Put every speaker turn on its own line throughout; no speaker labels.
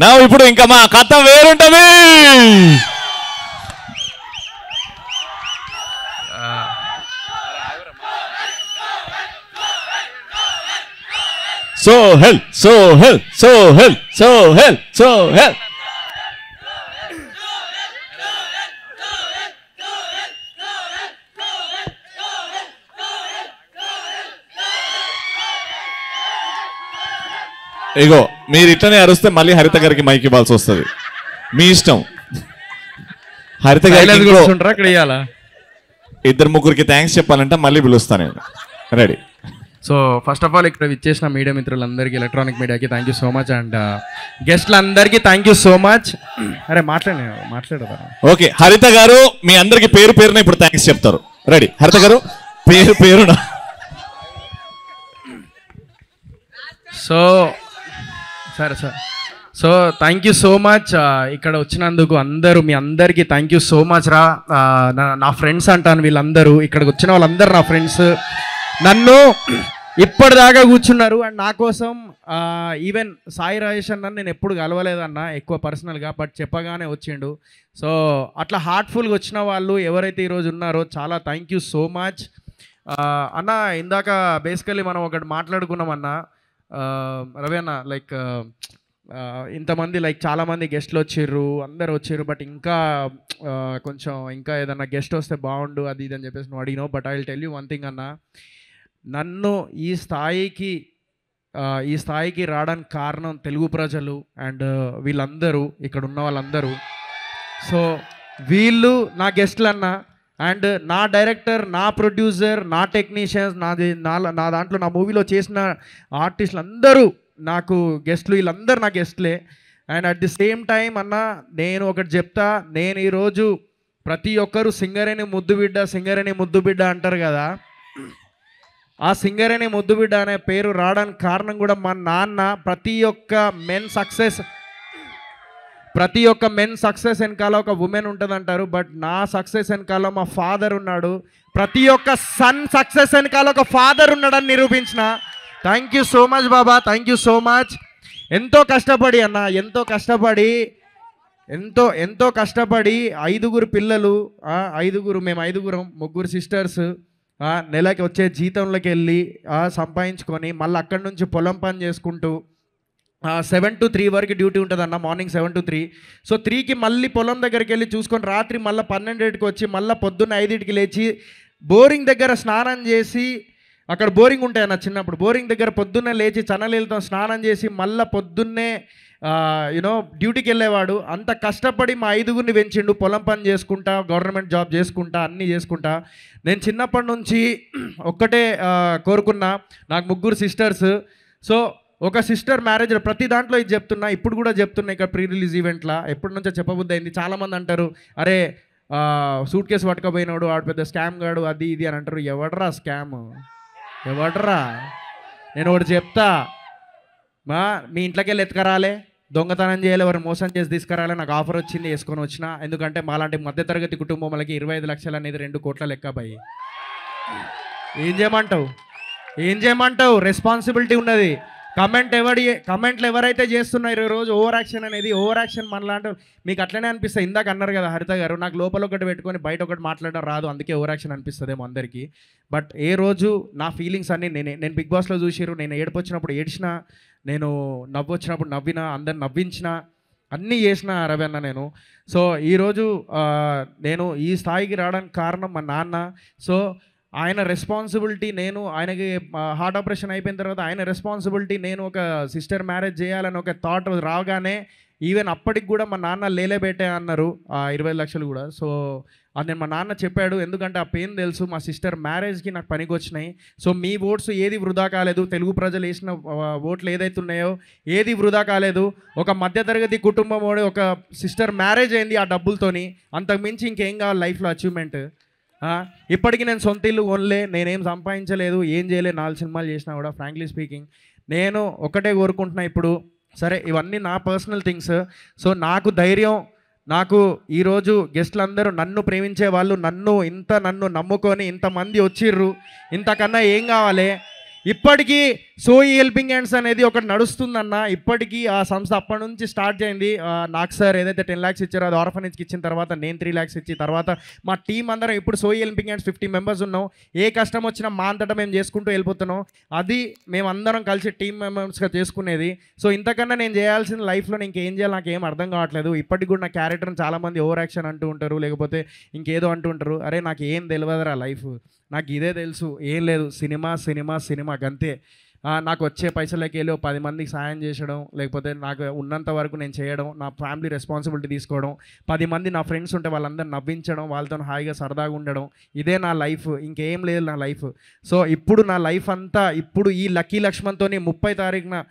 నా ఇప్పుడు ఇంకా మా కథ వేరుంటది. Sohel Sohel Sohel Sohel Sohel. ఇగో మీరు ఇట్లనే అరుస్తే మళ్ళీ హరిత గారికి మైక్ ఇవ్వాల్సి వస్తుంది. మీ ఇష్టం. హరిత గారికి ఇద్దరు ముగ్గురికి థ్యాంక్స్ చెప్పాలంటే మళ్ళీ పిలుస్తాను నేను. Ready.
So first of all ఇక్కడ విచ్చేసిన మీడియా మిత్రులందరికీ, ఎలక్ట్రానిక్ మీడియాకి thank you so much. And గెస్ట్లందరికీ థ్యాంక్ యూ సో మచ్. అరే మాట్లాడదా? ఓకే,
హరిత గారు మీ అందరికి పేరు పేరున ఇప్పుడు థ్యాంక్స్ చెప్తారు. రెడీ. హరిత గారు పేరు పేరున.
సో సరే sir. So thank you so much ఇక్కడ వచ్చినందుకు అందరూ, మీ అందరికీ థ్యాంక్ యూ సో మచ్ రా. నా ఫ్రెండ్స్ అంటాను వీళ్ళందరూ, ఇక్కడికి వచ్చిన వాళ్ళందరూ నా ఫ్రెండ్స్. నన్ను ఇప్పటిదాకా కూర్చున్నారు. అండ్ నా కోసం ఈవెన్ సాయి రాజేష్ అన్న నేను ఎప్పుడు కలవలేదన్న ఎక్కువ పర్సనల్గా, బట్ చెప్పగానే వచ్చిండు. సో అట్లా హార్ట్ఫుల్గా వచ్చిన వాళ్ళు ఎవరైతే ఈరోజు ఉన్నారో చాలా థ్యాంక్ యూ సో మచ్ అన్న. ఇందాక బేసికలీ మనం ఒకటి మాట్లాడుకున్నామన్న రవి అన్న, లైక్ ఇంతమంది లైక్ చాలామంది గెస్ట్లు వచ్చిర్రు, అందరు వచ్చిర్రు, బట్ ఇంకా కొంచెం ఇంకా ఏదన్నా గెస్ట్ వస్తే బాగుండు అది ఇది అని చెప్పేసి నువ్వు అడిగినావు. But I will tell you one thing అన్న, నన్ను ఈ స్థాయికి రావడానికి కారణం తెలుగు ప్రజలు అండ్ వీళ్ళందరూ, ఇక్కడ ఉన్న వాళ్ళందరూ. సో వీళ్ళు నా గెస్ట్లు అన్న. అండ్ నా డైరెక్టర్, నా ప్రొడ్యూసర్, నా టెక్నీషియన్స్, నా దాంట్లో నా మూవీలో చేసిన ఆర్టిస్టులు అందరూ నాకు గెస్ట్లు, వీళ్ళందరూ నా గెస్ట్లే. And at the same time అన్న నేను ఒకటి చెప్తా, నేను ఈరోజు ప్రతి ఒక్కరు సింగరేణి ముద్దు బిడ్డ అంటారు కదా, ఆ సింగరేణి ముద్దు బిడ్డ అనే పేరు రావడానికి కారణం కూడా మా నాన్న. ప్రతి ఒక్క మెన్ సక్సెస్ వెనకాల ఒక ఉమెన్ ఉంటుంది అంటారు, బట్ నా సక్సెస్ వెనకాల మా ఫాదర్ ఉన్నాడు. ప్రతి ఒక్క సన్ సక్సెస్ వెనకాల ఒక ఫాదర్ ఉన్నాడని నిరూపించిన. థ్యాంక్ యూ సో మచ్ బాబా, థ్యాంక్ యూ సో మచ్. ఎంతో కష్టపడి అన్న, ఎంతో కష్టపడి 5 పిల్లలు, మేము 5 ముగ్గురు సిస్టర్స్, నెలకి వచ్చే జీతంలోకి వెళ్ళి సంపాదించుకొని మళ్ళీ అక్కడి నుంచి పొలం పని చేసుకుంటూ 7 to 3 వరకు డ్యూటీ ఉంటుంది అన్న, మార్నింగ్ 7 to 3. సో 3కి మళ్ళీ పొలం దగ్గరికి వెళ్ళి చూసుకొని రాత్రి మళ్ళీ 12కి వచ్చి మళ్ళీ పొద్దున్న 5కి లేచి బోరింగ్ దగ్గర స్నానం చేసి, అక్కడ బోరింగ్ ఉంటాయి అన్న చిన్నప్పుడు, బోరింగ్ దగ్గర పొద్దున్నే లేచి చన్నలీలతో స్నానం చేసి మళ్ళీ పొద్దున్నే డ్యూటీకి వెళ్ళేవాడు. అంత కష్టపడి మా 5 పెంచిండు, పొలం పని చేసుకుంటా, గవర్నమెంట్ జాబ్ చేసుకుంటా, అన్నీ చేసుకుంటా. నేను చిన్నప్పటి నుంచి ఒక్కటే కోరుకున్నా, నాకు 3 సిస్టర్స్. సో ఒక సిస్టర్ మ్యారేజ్ ప్రతి దాంట్లో ఇది చెప్తున్నా, ఇప్పుడు కూడా చెప్తున్నా. ఇక్కడ ప్రీ రిలీజ్ ఈవెంట్లో ఎప్పటి నుంచో చెప్పబుద్ధి అయింది. చాలామంది అంటారు, అరే సూట్ కేసు పట్టుకపోయినాడు ఆడు పెద్ద స్కామ్ గాడు అది ఇది అని అంటారు. ఎవడరా స్కామ్? ఎవడరా? నేను ఒకటి చెప్తా, మీ ఇంట్లోకి వెళ్ళి ఎత్తుకరాలే, దొంగతనం చేయాలి, ఎవరు మోసం చేసి తీసుకురాలి. నాకు ఆఫర్ వచ్చింది, వేసుకొని వచ్చిన. ఎందుకంటే మాలాంటి మధ్యతరగతి కుటుంబాలకి 25 లక్షలు అనేది 2 కోట్ల లెక్క భయ్. ఏం చేయమంటావు? రెస్పాన్సిబిలిటీ ఉన్నది. కమెంట్లు ఎవరైతే చేస్తున్నారు ఈరోజు ఓవర్ యాక్షన్ మనలాంటి మీకు అట్లనే అనిపిస్తుంది. ఇందాక అన్నారు కదా హరిత గారు, నాకు లోపల ఒకటి పెట్టుకొని బయట ఒకటి మాట్లాడడం రాదు, అందుకే ఓవర్ యాక్షన్ అనిపిస్తుందేమో అందరికీ. బట్ ఏ రోజు నా ఫీలింగ్స్ అన్నీ నేను బిగ్ బాస్లో చూసిర్రు, నేను ఏడుపు వచ్చినప్పుడు ఏడ్చిన, నేను నవ్వు వచ్చినప్పుడు నవ్విన, అందరిని నవ్వించిన, అన్నీ చేసిన రవి అన్న నేను. సో ఈరోజు నేను ఈ స్థాయికి రావడానికి కారణం మా నాన్న. సో ఆయన రెస్పాన్సిబిలిటీ, నేను ఆయనకి హార్ట్ ఆపరేషన్ అయిపోయిన తర్వాత ఆయన రెస్పాన్సిబిలిటీ, నేను ఒక సిస్టర్ మ్యారేజ్ చేయాలని ఒక థాట్ రాగానే, ఈవెన్ అప్పటికి కూడా మా నాన్న లేలేబెట్టే అన్నారు 25 లక్షలు కూడా. సో అది నేను మా నాన్న చెప్పాడు, ఎందుకంటే ఆ పెయిన్ తెలుసు. మా సిస్టర్ మ్యారేజ్కి నాకు పనికి వచ్చినాయి. సో మీ ఓట్స్ ఏది వృధా కాలేదు, తెలుగు ప్రజలు వేసిన ఓట్లు ఏదైతే ఉన్నాయో ఏది వృధా కాలేదు. ఒక మధ్యతరగతి కుటుంబం ఒక సిస్టర్ మ్యారేజ్ అయింది ఆ డబ్బులతోని, అంతకుమించి ఇంకేం కావాలి లైఫ్లో అచీవ్మెంట్. ఇప్పటికీ నేను సొంత ఇల్లు కొనలే, నేనేం సంపాదించలేదు, ఏం చేయలేదు, 4 సినిమాలు చేసినా కూడా. ఫ్రాంక్లీ స్పీకింగ్ నేను ఒకటే కోరుకుంటున్నా ఇప్పుడు, సరే ఇవన్నీ నా పర్సనల్ థింగ్స్. సో నాకు ధైర్యం, నాకు ఈరోజు గెస్ట్లందరూ నన్ను ప్రేమించే వాళ్ళు, నన్ను నమ్ముకొని ఇంతమంది వచ్చిర్రు, ఇంతకన్నా ఏం కావాలి? ఇప్పటికీ సోయి హెల్పింగ్ హ్యాండ్స్ అనేది ఒకటి నడుస్తుందన్న. ఇప్పటికీ ఆ సంస్థ అప్పటి నుంచి స్టార్ట్ చేయండి. నాకు సార్ ఏదైతే 10 lakhs ఇచ్చారో అది ఆర్ఫనేజ్కి ఇచ్చిన తర్వాత నేను 3 lakhs ఇచ్చి తర్వాత మా టీం అందరం ఇప్పుడు సోయి హెల్పింగ్ హ్యాండ్స్ 50 members ఉన్నాం. ఏ కష్టం వచ్చినా మా అంతటా మేము చేసుకుంటూ వెళ్ళిపోతున్నాం. అది మేము అందరం కలిసి టీం మెంబర్స్గా చేసుకునేది. సో ఇంతకన్నా నేను చేయాల్సిన లైఫ్లో ఇంకేం చేయాలి నాకు ఏం అర్థం కావట్లేదు. ఇప్పటికి కూడా నా క్యారెక్టర్ని చాలామంది ఓవర్ యాక్షన్ అంటూ ఉంటారు, లేకపోతే ఇంకేదో అంటూ ఉంటారు. అరే నాకు ఏం తెలియదురా లైఫ్, నాకు ఇదే తెలుసు, ఏం లేదు, సినిమా సినిమా సినిమా గంతే. నాకు వచ్చే పైసలకి వెళ్ళి 10 మందికి సాయం చేయడం, లేకపోతే నాకు ఉన్నంత వరకు నేను చేయడం, నా ఫ్యామిలీ రెస్పాన్సిబిలిటీ తీసుకోవడం, 10 మంది నా ఫ్రెండ్స్ ఉంటే వాళ్ళందరూ నవ్వించడం, వాళ్ళతో హాయిగా సరదాగా ఉండడం, ఇదే నా లైఫ్, ఇంకేం లేదు నా లైఫ్. సో ఇప్పుడు నా లైఫ్ అంతా ఇప్పుడు ఈ లక్కీ లక్ష్మణ్తో 30 తారీఖున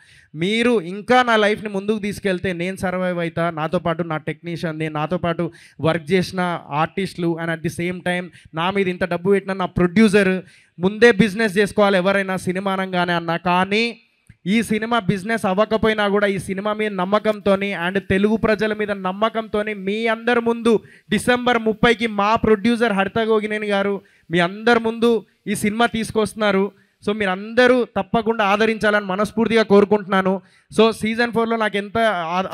మీరు ఇంకా నా లైఫ్ని ముందుకు తీసుకెళ్తే నేను సర్వైవ్ అవుతా, నాతో పాటు నా టెక్నీషియన్ని, నాతో పాటు వర్క్ చేసిన ఆర్టిస్టులు, and at the same time నా మీద ఇంత డబ్బు పెట్టిన నా ప్రొడ్యూసర్. ముందే బిజినెస్ చేసుకోవాలి ఎవరైనా సినిమా అనగానే అన్న, కానీ ఈ సినిమా బిజినెస్ అవ్వకపోయినా కూడా ఈ సినిమా మీద నమ్మకంతో అండ్ తెలుగు ప్రజల మీద నమ్మకంతో మీ అందరి ముందు December 30కి మా ప్రొడ్యూసర్ హరిత గోగినేని గారు మీ అందరి ముందు ఈ సినిమా తీసుకొస్తున్నారు. సో మీరు అందరూ తప్పకుండా ఆదరించాలని మనస్ఫూర్తిగా కోరుకుంటున్నాను. సో సీజన్ 4లో నాకు ఎంత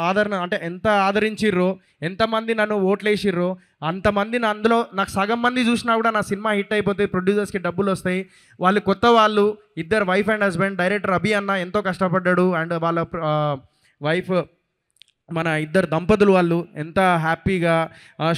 ఆదరణ అంటే ఎంత ఆదరించిర్రో, ఎంతమంది నన్ను ఓట్లేసిర్రో అంతమంది అందులో నాకు సగం మంది చూసినా కూడా నా సినిమా హిట్ అయిపోతుంది, ప్రొడ్యూసర్స్కి డబ్బులు వస్తాయి. వాళ్ళు కొత్త వాళ్ళు, ఇద్దరు వైఫ్ అండ్ హస్బెండ్, డైరెక్టర్ అభి అన్న ఎంతో కష్టపడ్డాడు, అండ్ వాళ్ళ వైఫ్ మన ఇద్దరు దంపతులు వాళ్ళు ఎంత హ్యాపీగా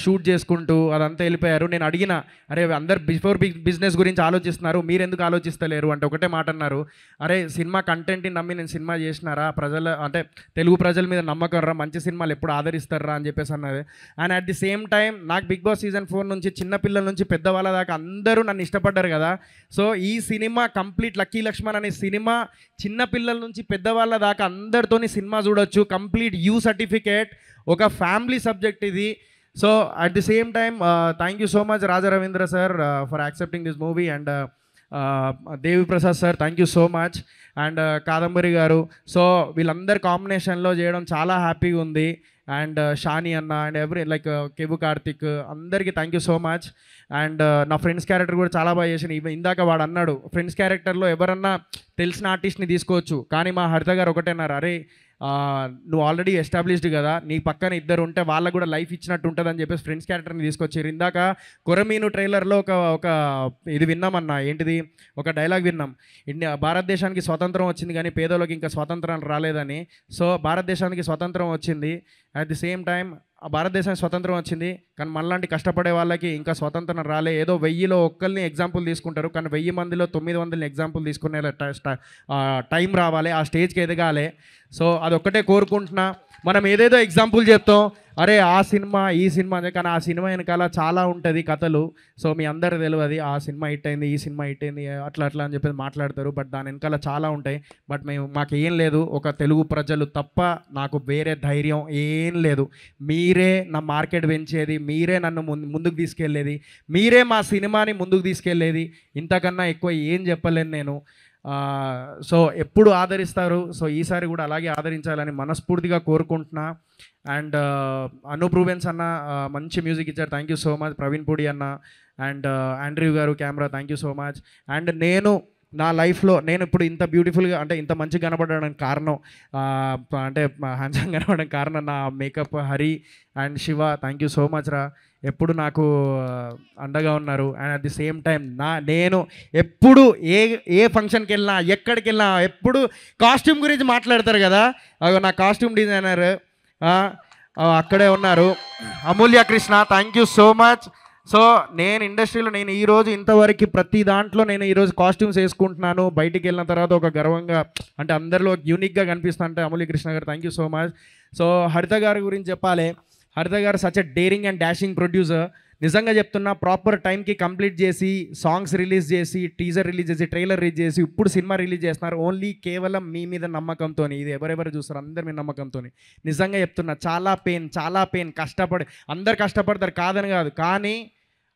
షూట్ చేసుకుంటూ అదంతా వెళ్ళిపోయారు. నేను అడిగిన, అరే అందరు బిఫోర్ బిజినెస్ గురించి ఆలోచిస్తున్నారు, మీరు ఎందుకు ఆలోచిస్తలేరు అంటే ఒకటే మాట అన్నారు, అరే సినిమా కంటెంట్ని నమ్మి నేను సినిమా చేసినారా, ప్రజల అంటే తెలుగు ప్రజల మీద నమ్మకం రా, మంచి సినిమాలు ఎప్పుడు ఆదరిస్తారా అని చెప్పేసి అన్నది. And at the same time నాకు బిగ్ బాస్ సీజన్ 4 నుంచి చిన్నపిల్లల నుంచి పెద్దవాళ్ళ దాకా అందరూ నన్ను ఇష్టపడ్డారు కదా. సో ఈ సినిమా కంప్లీట్ లక్కీ లక్ష్మణ్ అనే సినిమా చిన్నపిల్లల నుంచి పెద్దవాళ్ళ దాకా అందరితోని సినిమా చూడొచ్చు, కంప్లీట్ యూ సర్టిఫికేట్, ఒక ఫ్యామిలీ సబ్జెక్ట్ ఇది. So at the same time thank you so much Raja Ravindra sir for accepting this movie, and Devi Prasad sir thank you so much, and Kadambari గారు. సో వీళ్ళందరి కాంబినేషన్లో చేయడం చాలా హ్యాపీగా ఉంది. అండ్ షాని అన్న అండ్ ఎవ్రీ లైక్ కెవు కార్తిక్ అందరికీ thank you so much. And నా ఫ్రెండ్స్ క్యారెక్టర్ కూడా చాలా బాగా చేసాను. ఇందాక వాడు అన్నాడు ఫ్రెండ్స్ క్యారెక్టర్లో ఎవరన్నా తెలిసిన ఆర్టిస్ట్ని తీసుకోవచ్చు, కానీ మా హరిత గారు ఒకటే అన్నారు, అరే నువ్వు ఆల్రెడీ ఎస్టాబ్లిష్డ్ కదా, నీ పక్కన ఇద్దరు ఉంటే వాళ్ళకు కూడా లైఫ్ ఇచ్చినట్టు ఉంటుంది అని చెప్పేసి ఫ్రెండ్స్ క్యారెక్టర్ని తీసుకొచ్చారు. ఇందాక కొరమీను ట్రైలర్లో ఒక ఇది విన్నామన్నా, ఏంటిది ఒక డైలాగ్ విన్నాం, భారతదేశానికి స్వతంత్రం వచ్చింది కానీ పేదోళ్ళకి ఇంకా స్వతంత్రం రాలేదని. సో భారతదేశానికి స్వతంత్రం వచ్చింది, అట్ ది సేమ్ టైం భారతదేశానికి స్వతంత్రం వచ్చింది కానీ మనలాంటి కష్టపడే వాళ్ళకి ఇంకా స్వతంత్రం రాలే. ఏదో 1000లో ఒక్కరిని ఎగ్జాంపుల్ తీసుకుంటారు, కానీ 1000 మందిలో 900 ఎగ్జాంపుల్ తీసుకునే టైం రావాలి, ఆ స్టేజ్కి ఎదగాలి. సో అదొక్కటే కోరుకుంటున్నా. మనం ఏదేదో ఎగ్జాంపుల్ చెప్తాం, అరే ఆ సినిమా ఈ సినిమా, కానీ ఆ సినిమా వెనకాల చాలా ఉంటుంది కథలు. సో మీ అందరు తెలియదు ఆ సినిమా హిట్ అయింది, ఈ సినిమా హిట్ అయింది, అట్లా అట్లా అని చెప్పేసి మాట్లాడతారు, బట్ దాని వెనకాల చాలా ఉంటాయి. బట్ మాకు ఏం లేదు, ఒక తెలుగు ప్రజలు తప్ప నాకు వేరే ధైర్యం ఏం లేదు. మీరే నా మార్కెట్ పెంచేది, మీరే నన్ను ముందుకు తీసుకెళ్ళేది, మీరే మా సినిమాని ముందుకు తీసుకెళ్ళేది, ఇంతకన్నా ఎక్కువ ఏం చెప్పలేను నేను. సో ఎప్పుడు ఆదరిస్తారు, సో ఈసారి కూడా అలాగే ఆదరించాలని మనస్ఫూర్తిగా కోరుకుంటున్నా. అండ్ అనూప్ రూబెన్స్ అన్న మంచి మ్యూజిక్ ఇచ్చారు, thank you so much. Praveen Pudi అన్న అండ్ ఆండ్రూ గారు camera, thank you so much. And నేను నా లైఫ్లో నేను ఇప్పుడు ఇంత బ్యూటిఫుల్గా అంటే ఇంత మంచిగా కనబడడానికి కారణం అంటే హ్యాండ్సమ్ కనబడడానికి కారణం నా makeup Hari and Shiva, thank you so much రా, ఎప్పుడు నాకు అండగా ఉన్నారు. And at the same time నేను ఎప్పుడు ఏ ఫంక్షన్కి వెళ్ళినా ఎక్కడికి వెళ్ళినా ఎప్పుడు కాస్ట్యూమ్ గురించి మాట్లాడతారు కదా, నా కాస్ట్యూమ్ డిజైనర్ అక్కడే ఉన్నారు Amulya Krishna, thank you so much. So నేను ఇండస్ట్రీలో నేను ఈరోజు ఇంతవరకు ప్రతి దాంట్లో నేను ఈరోజు కాస్ట్యూమ్స్ వేసుకుంటున్నాను, బయటికి వెళ్ళిన తర్వాత ఒక గర్వంగా అంటే అందరిలో యూనిక్గా కనిపిస్తా అంటే అమూల్య కృష్ణ గారు, thank you so much. So హరిత గారి గురించి చెప్పాలి, హరిత గారు such a daring and dashing producer. నిజంగా చెప్తున్నా, ప్రాపర్ టైంకి కంప్లీట్ చేసి సాంగ్స్ రిలీజ్ చేసి టీజర్ రిలీజ్ చేసి ట్రైలర్ రిలీజ్ చేసి ఇప్పుడు సినిమా రిలీజ్ చేస్తున్నారు, ఓన్లీ కేవలం మీ మీద నమ్మకంతో. ఇది ఎవరెవరు చూస్తారు అందరి మీద నమ్మకంతో. నిజంగా చెప్తున్నా, చాలా పెయిన్ కష్టపడి అందరు కష్టపడతారు కాదని కాదు, కానీ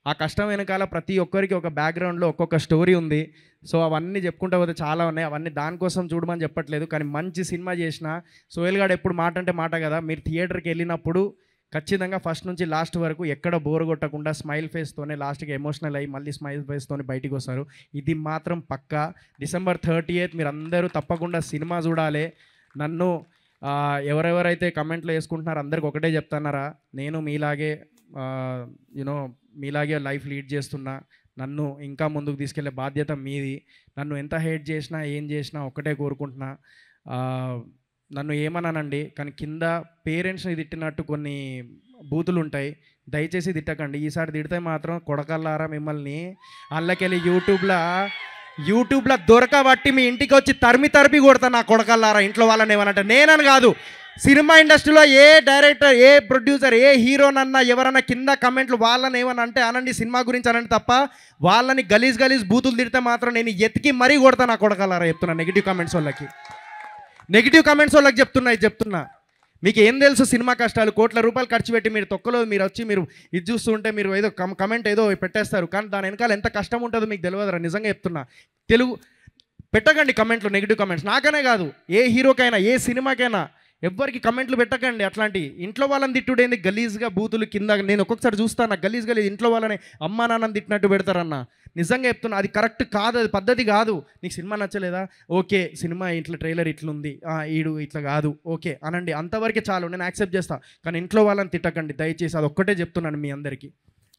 ఆ కష్టం వెనకాల ప్రతి ఒక్కరికి ఒక బ్యాక్గ్రౌండ్లో ఒక్కొక్క స్టోరీ ఉంది. సో అవన్నీ చెప్పుకుంటూ పోతే చాలా ఉన్నాయి, అవన్నీ దానికోసం చూడమని చెప్పట్లేదు, కానీ మంచి సినిమా చేసిన సోహెల్ గారు ఎప్పుడు మాట అంటే మాట కదా, మీరు థియేటర్కి వెళ్ళినప్పుడు ఖచ్చితంగా ఫస్ట్ నుంచి లాస్ట్ వరకు ఎక్కడ బోర్ కొట్టకుండా స్మైల్ ఫేస్తోనే లాస్ట్కి ఎమోషనల్ అయ్యి మళ్ళీ స్మైల్ ఫేస్తోనే బయటికి వస్తారు. ఇది మాత్రం పక్కా. December 30th మీరు అందరూ తప్పకుండా సినిమా చూడాలి. నన్ను ఎవరెవరైతే కమెంట్లో వేసుకుంటున్నారో అందరికి ఒకటే చెప్తున్నారా, నేను మీలాగే మీలాగే లైఫ్ లీడ్ చేస్తున్నా. నన్ను ఇంకా ముందుకు తీసుకెళ్లే బాధ్యత మీది. నన్ను ఎంత హేట్ చేసినా ఏం చేసినా ఒక్కటే కోరుకుంటున్నా, నన్ను ఏమన్నానండి కానీ కింద పేరెంట్స్ని తిట్టినట్టు కొన్ని బూతులు ఉంటాయి, దయచేసి తిట్టకండి. ఈసారి తిడితే మాత్రం కొడకల్లారా మిమ్మల్ని అల్లకెళ్ళి యూట్యూబ్లో దొరకబట్టి మీ ఇంటికి వచ్చి తరిమి కొడతా నా కొడకల్లారా. ఇంట్లో వాళ్ళని ఏమనంటే నేనని కాదు, సినిమా ఇండస్ట్రీలో ఏ డైరెక్టర్, ఏ ప్రొడ్యూసర్, ఏ హీరోనన్నా ఎవరన్నా కింద కమెంట్లు వాళ్ళని ఏమన్నా అంటే అనండి, సినిమా గురించి అనండి తప్ప వాళ్ళని గలీజ్ బూతులు తిడితే మాత్రం నేను ఎతికి మరీ కొడతా నా కొడకల్లారా చెప్తున్నా. నెగిటివ్ కామెంట్స్ వాళ్ళకి చెప్తున్నా. మీకు ఏం తెలుసు సినిమా కష్టాలు? కోట్ల రూపాయలు ఖర్చు పెట్టి మీరు తొక్కలో మీరు వచ్చి మీరు ఇది చూస్తుంటే మీరు ఏదో కమెంట్ ఏదో పెట్టేస్తారు, కానీ దాని వెనకాల ఎంత కష్టం ఉంటుందో మీకు తెలియదురా. నిజంగా చెప్తున్నా. పెట్టకండి కమెంట్లు, నెగిటివ్ కమెంట్స్. నాకనే కాదు, ఏ హీరోకైనా ఏ సినిమాకైనా ఎవ్వరికి కమెంట్లు పెట్టకండి. అట్లాంటి ఇంట్లో వాళ్ళని తిట్టుడేంది గలీజ్గా బూతులు కింద. నేను ఒక్కొక్కసారి చూస్తాను గలీజ్ ఇంట్లో వాళ్ళని అమ్మా నాన్నని తిట్టినట్టు పెడతారన్న. నిజంగా చెప్తున్నా, అది కరెక్ట్ కాదు, అది పద్ధతి కాదు. నీకు సినిమా నచ్చలేదా? ఓకే, సినిమా ఇట్లా ట్రైలర్ ఇట్లుంది, ఈడు ఇట్లా కాదు, ఓకే అనండి, అంతవరకే చాలు, నేను యాక్సెప్ట్ చేస్తాను. కానీ ఇంట్లో వాళ్ళని తిట్టకండి దయచేసి. అది ఒక్కటే చెప్తున్నాను మీ అందరికీ,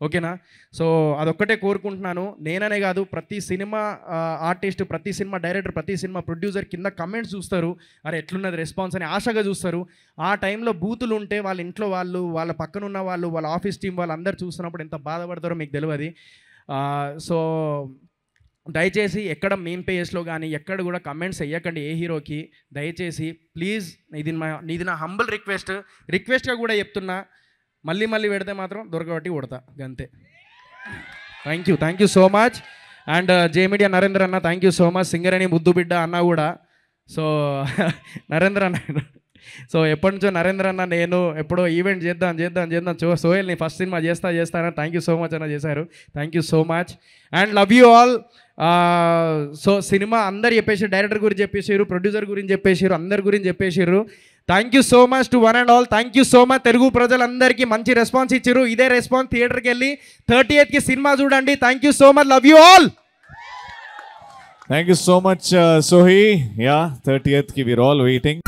ఓకేనా? సో అదొక్కటే కోరుకుంటున్నాను. నేననే కాదు, ప్రతి సినిమా ఆర్టిస్ట్, ప్రతి సినిమా డైరెక్టర్, ప్రతి సినిమా ప్రొడ్యూసర్ కింద కమెంట్స్ చూస్తారు, అరే ఎట్లున్నది రెస్పాన్స్ అని ఆశగా చూస్తారు. ఆ టైంలో బూతులు ఉంటే వాళ్ళ ఇంట్లో వాళ్ళు, వాళ్ళ పక్కన ఉన్న వాళ్ళు, వాళ్ళ ఆఫీస్ టీం వాళ్ళు అందరు చూస్తున్నప్పుడు ఎంత బాధపడతారో మీకు తెలియదు. సో దయచేసి ఎక్కడ మీమ్ పేజెస్లో కానీ ఎక్కడ కూడా కమెంట్స్ వేయకండి ఏ హీరోకి, దయచేసి ప్లీజ్. ఇది నా హంబుల్ రిక్వెస్ట్గా కూడా చెప్తున్నా. మళ్ళీ పెడితే మాత్రం దొరకబట్టి కొడతా అంతే. Thank you so much. And జేమీడియా నరేంద్ర అన్న thank you so much. Singareni ముద్దు బిడ్డ అన్న కూడా. సో నరేంద్ర అన్న, సో ఎప్పటి నుంచో నరేంద్ర అన్న నేను ఎప్పుడో ఈవెంట్ చేద్దాం సోహెల్ నీ ఫస్ట్ సినిమా చేస్తానని థ్యాంక్ యూ సో మచ్ అన్న చేశారు. Thank you so much and love you all. So cinema అందరు చెప్పేసారు, డైరెక్టర్ గురించి చెప్పేసారు, ప్రొడ్యూసర్ గురించి చెప్పేసారు, అందరి గురించి చెప్పేసారు. Thank you so much to one and all. Thank you so much. Telugu ప్రజలందరికీ మంచి రెస్పాన్స్ ఇచ్చారు. ఇదే రెస్పాన్స్ థియేటర్కి వెళ్ళి 30th సినిమా చూడండి. Thank you so much. Love you all.
Thank you so much, Sohi. Yeah, 30th we're all waiting.